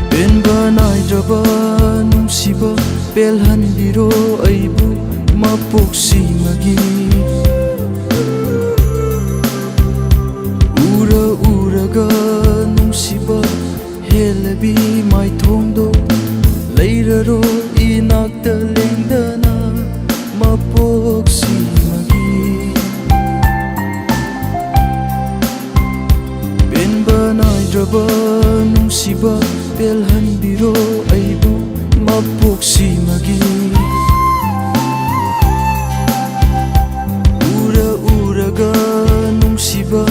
ꯄꯦꯟꯕ ꯅꯥꯏꯗ꯭ꯔꯕ ꯅꯨꯡꯁꯤꯕ ꯄꯦꯜꯍꯟꯕꯤꯔꯣ ꯑꯩꯕꯨ ꯃꯄꯣꯛꯁꯤꯃꯒꯤ ꯎꯔ ꯎꯔꯒ ꯅꯨꯡꯁꯤꯕ ꯍꯦꯜꯂꯕꯤ ꯃꯥꯏꯊꯣꯡꯗꯣ ꯂꯩꯔꯔꯣ ꯏꯅꯥꯛꯇ ꯂꯦꯡꯗꯅ ꯃꯄꯣꯛꯁꯤꯃꯒꯤ ꯄꯦꯟꯕ ꯅꯥꯏꯗ꯭ꯔꯕ ꯅꯨꯡꯁꯤꯕ ꯄꯦꯜꯍꯟꯕꯤꯔꯣ ꯑꯩꯕꯨ ꯃꯄꯣꯛꯁꯤꯃꯒꯤ ꯎꯔ ꯎꯔꯒ ꯅꯨꯡꯁꯤꯕ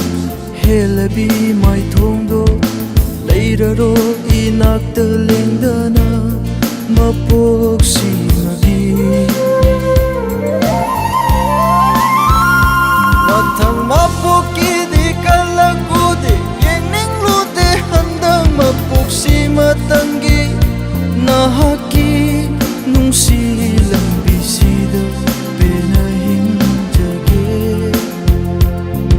ꯍꯦꯜꯂꯕꯤ ꯃꯥꯏꯊꯣꯡꯗꯣ ꯂꯩꯔꯔꯣ ꯏꯅꯥꯛꯇ ꯂꯦꯡꯗꯅ ꯃꯄꯣꯛꯁꯤꯃꯒꯤ ꯃꯊꯪ ꯃꯄꯣꯛꯀꯤꯗꯤ ꯀꯜꯂꯛꯎꯗꯦ ꯌꯦꯡꯅꯤꯡꯂꯨꯗꯦ ꯍꯟꯗꯛ ꯃꯄꯣꯛꯁꯤꯃꯇꯪꯒꯤ ꯅꯍꯥꯛꯀꯤ ꯅꯨꯡꯁꯤ ꯂꯝꯕꯤꯁꯤꯗ ꯄꯦꯟꯅ ꯍꯤꯡꯖꯒꯦ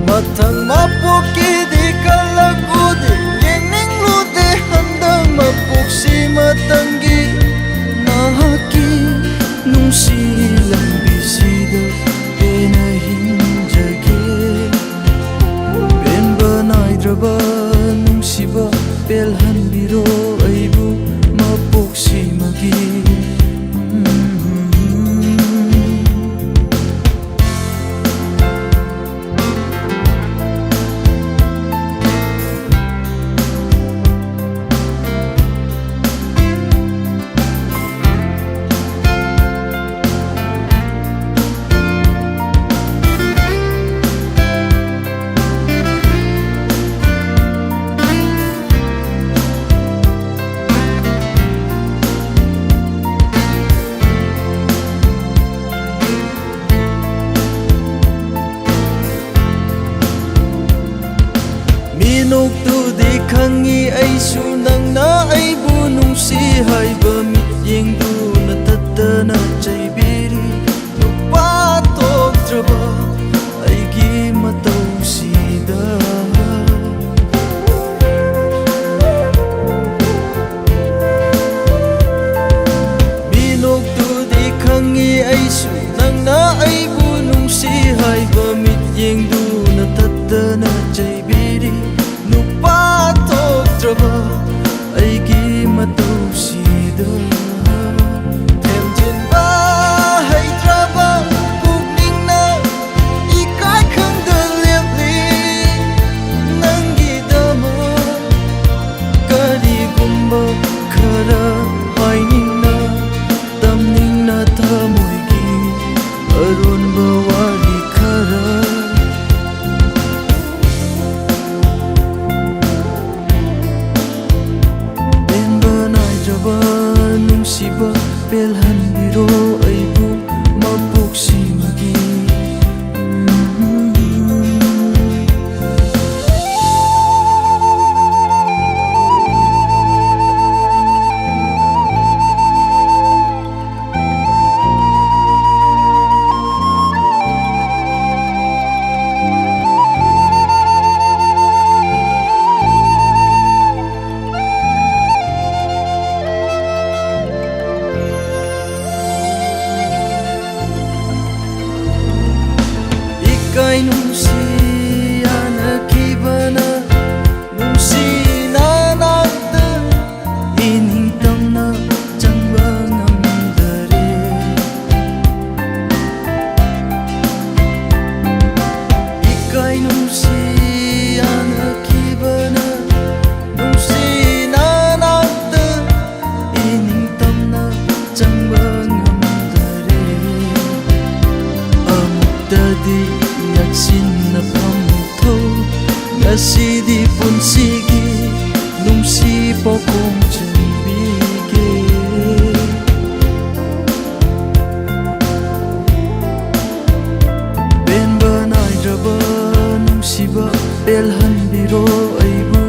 ꯃꯊꯪ ꯃꯄꯣꯛꯀꯤꯗꯤ ꯀꯜꯂꯛꯎꯗꯦ ꯌꯦꯡꯅꯤꯡꯂꯨꯗꯦ ꯍꯟꯗꯛ ꯃꯄꯣꯛꯁꯤꯃꯇꯪꯒꯤ ꯅꯍꯥꯛꯀꯤ ꯅꯨꯡꯁꯤ ꯂꯝꯕꯤꯁꯤꯗ ꯄꯦꯟꯅ ꯍꯤꯡꯖꯒꯦ ꯄꯦꯟꯕ ꯅꯥꯏꯗ꯭ꯔꯕ ꯅꯨꯡꯁꯤꯕ ꯄꯦꯜꯍꯟꯕꯤꯔꯣ ꯑꯩꯕꯨ ꯃꯄꯣꯛꯁꯤꯃꯒꯤ ꯃꯤꯅꯣꯛꯇꯨꯗꯤ ꯈꯪꯉꯤ ꯑꯩꯁꯨ ꯅꯪꯅ ꯑꯩꯕꯨ ꯅꯨꯡꯁꯤ ꯍꯥꯏꯕ ꯃꯤꯠꯌꯦꯡꯗꯨꯅ ꯇꯠꯇꯅ ꯆꯩꯕꯤꯔꯤ ꯅꯨꯄꯥ ꯊꯣꯛꯇ꯭ꯔꯕ ꯑꯩꯒꯤ ꯃꯇꯧꯁꯤꯗ ꯃꯤꯅꯣꯛꯇꯨꯗꯤ ꯈꯪꯉꯤ ꯑꯩꯁꯨ ꯅꯪꯅ ꯑꯩꯕు ꯅꯨꯡꯁꯤ ꯍꯥꯏꯕ ꯃꯤꯠꯌꯦꯡꯗꯨꯅ ꯇꯠꯇꯅ ꯆꯩꯕꯤꯔꯤ ꯅꯨꯄꯥ ꯊꯣꯛꯇ꯭ꯔꯕ ꯑꯩꯒꯤ ꯃꯇꯧꯁꯤꯗ ꯊꯦꯝꯖꯤꯟꯕ ꯍꯩꯇ꯭ꯔꯕ ꯄꯨꯛꯅꯤꯡꯅ ꯏꯀꯥꯏ ꯈꯪꯗ ꯂꯦꯞꯂꯤ ꯅꯪꯒꯤꯗꯃꯛ ꯀꯔꯤꯒꯨꯝꯕ ꯈꯔ ꯍꯥꯏꯅꯤꯡꯅ ꯇꯝꯅꯤꯡꯅ ꯊꯃꯣꯏꯒꯤ ꯑꯔꯣꯟꯕ ꯋꯥꯔꯤ ꯈꯔ ꯎꯔꯕꯗꯤ ꯅꯛꯁꯤꯟꯅꯐꯝꯊꯧ ꯉꯁꯤꯗꯤ ꯄꯨꯟꯁꯤꯒꯤ ꯅꯨꯡꯁꯤ ꯄꯥꯎꯈꯣꯡ ꯆꯟꯕꯤꯒꯦ ꯄꯦꯟꯕ ꯅꯥꯏꯗ꯭ꯔꯕ ꯅꯨꯡꯁꯤꯕ ꯄꯦꯜꯍꯟꯕꯤꯔꯣ ꯑꯩꯕꯨ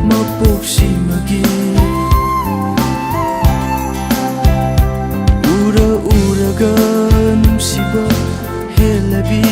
ꯃꯄꯣꯛꯁꯤꯃꯒꯤ ꯎꯔꯒ ꯅꯨꯡꯁꯤꯕ ꯍꯦꯜꯂꯕꯤ